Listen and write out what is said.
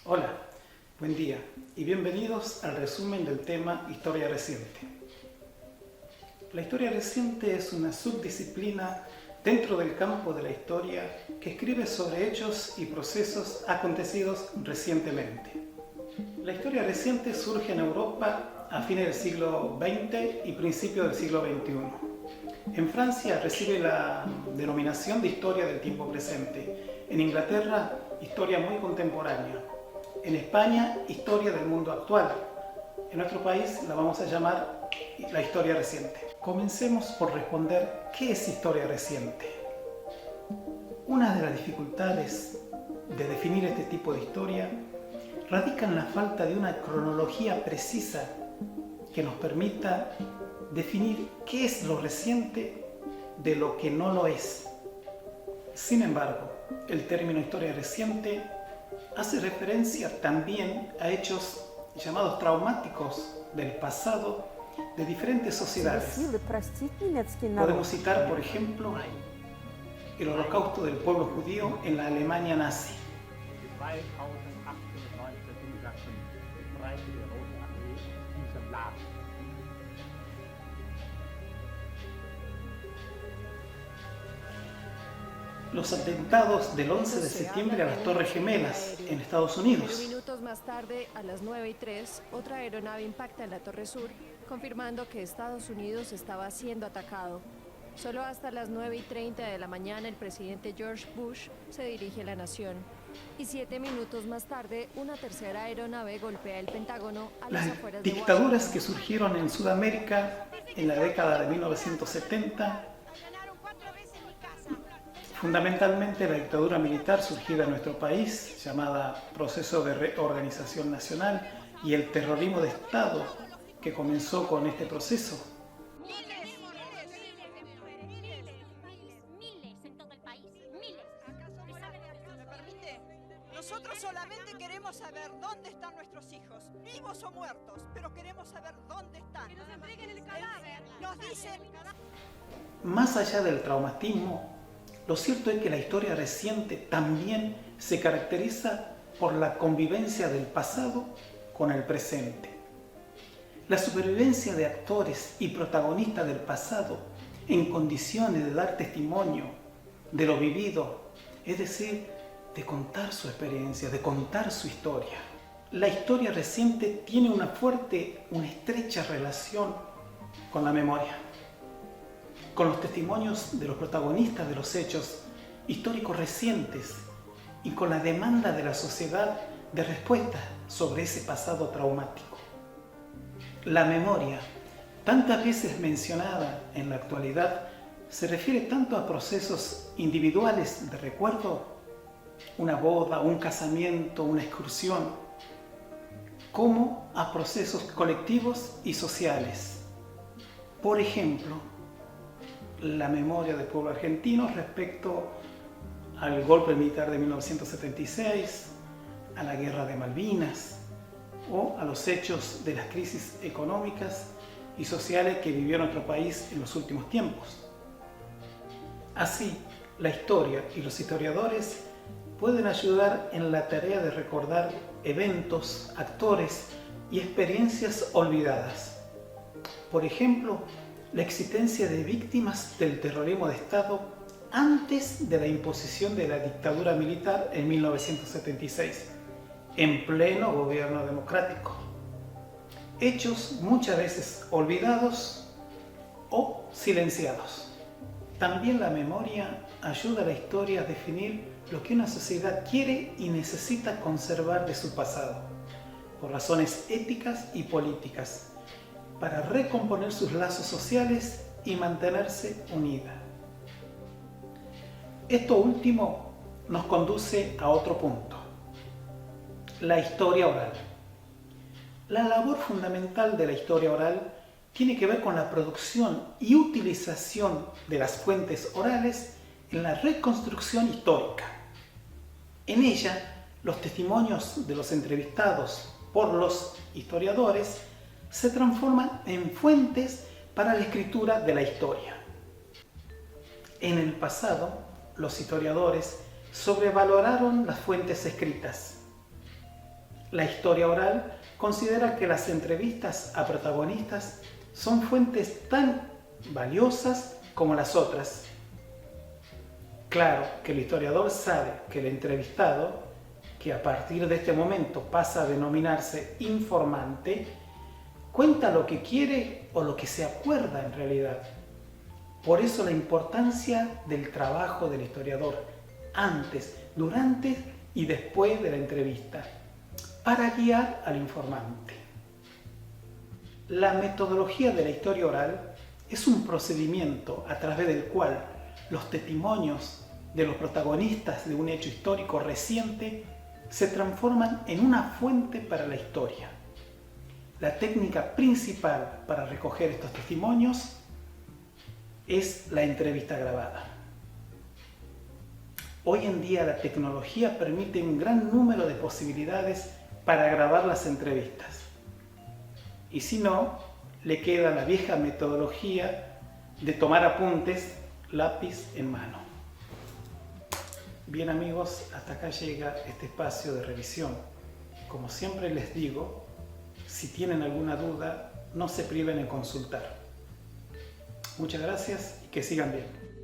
Hola, buen día y bienvenidos al resumen del tema Historia Reciente. La historia reciente es una subdisciplina dentro del campo de la historia que escribe sobre hechos y procesos acontecidos recientemente. La historia reciente surge en Europa a fines del siglo XX y principios del siglo XXI. En Francia recibe la denominación de historia del tiempo presente. En Inglaterra, historia muy contemporánea. En España, historia del mundo actual. En nuestro país la vamos a llamar la historia reciente. Comencemos por responder ¿qué es historia reciente? Una de las dificultades de definir este tipo de historia radica en la falta de una cronología precisa que nos permita definir qué es lo reciente de lo que no lo es. Sin embargo, el término historia reciente hace referencia también a hechos llamados traumáticos del pasado de diferentes sociedades. Podemos citar, por ejemplo, el holocausto del pueblo judío en la Alemania nazi. Los atentados del 11 de septiembre a las Torres Gemelas en Estados Unidos. Minutos más tarde, a las 9:03, otra aeronave impacta en la Torre Sur, confirmando que Estados Unidos estaba siendo atacado. Solo hasta las 9:30 de la mañana el presidente George Bush se dirige a la nación. Y 7 minutos más tarde, una tercera aeronave golpea el Pentágono a las afueras de dictaduras Washington. que surgieron en Sudamérica en la década de 1970, fundamentalmente la dictadura militar surgida en nuestro país, llamada Proceso de Reorganización Nacional, y el terrorismo de Estado que comenzó con este proceso. Miles en todo el país, miles. ¿Me permite? Nosotros solamente queremos saber dónde están nuestros hijos, vivos o muertos, pero queremos saber dónde están. Que nos entreguen el cadáver. Nos dicen... Más allá del traumatismo, lo cierto es que la historia reciente también se caracteriza por la convivencia del pasado con el presente. La supervivencia de actores y protagonistas del pasado en condiciones de dar testimonio de lo vivido, es decir, de contar su experiencia, de contar su historia. La historia reciente tiene una estrecha relación con la memoria, con los testimonios de los protagonistas de los hechos históricos recientes y con la demanda de la sociedad de respuesta sobre ese pasado traumático. La memoria, tantas veces mencionada en la actualidad, se refiere tanto a procesos individuales de recuerdo, una boda, un casamiento, una excursión, como a procesos colectivos y sociales. Por ejemplo, la memoria del pueblo argentino respecto al golpe militar de 1976, a la guerra de Malvinas o a los hechos de las crisis económicas y sociales que vivió nuestro país en los últimos tiempos. Así, la historia y los historiadores pueden ayudar en la tarea de recordar eventos, actores y experiencias olvidadas. Por ejemplo, la existencia de víctimas del terrorismo de Estado antes de la imposición de la dictadura militar en 1976, en pleno gobierno democrático. Hechos muchas veces olvidados o silenciados. También la memoria ayuda a la historia a definir lo que una sociedad quiere y necesita conservar de su pasado, por razones éticas y políticas, para recomponer sus lazos sociales y mantenerse unida. Esto último nos conduce a otro punto: la historia oral. La labor fundamental de la historia oral tiene que ver con la producción y utilización de las fuentes orales en la reconstrucción histórica. En ella, los testimonios de los entrevistados por los historiadores se transforman en fuentes para la escritura de la historia. En el pasado, los historiadores sobrevaloraron las fuentes escritas. La historia oral considera que las entrevistas a protagonistas son fuentes tan valiosas como las otras. Claro que el historiador sabe que el entrevistado, que a partir de este momento pasa a denominarse informante, cuenta lo que quiere o lo que se acuerda en realidad. Por eso la importancia del trabajo del historiador antes, durante y después de la entrevista, para guiar al informante. La metodología de la historia oral es un procedimiento a través del cual los testimonios de los protagonistas de un hecho histórico reciente se transforman en una fuente para la historia. La técnica principal para recoger estos testimonios es la entrevista grabada. Hoy en día la tecnología permite un gran número de posibilidades para grabar las entrevistas. Y si no, le queda la vieja metodología de tomar apuntes, lápiz en mano. Bien amigos, hasta acá llega este espacio de revisión. Como siempre les digo, si tienen alguna duda, no se priven en consultar. Muchas gracias y que sigan bien.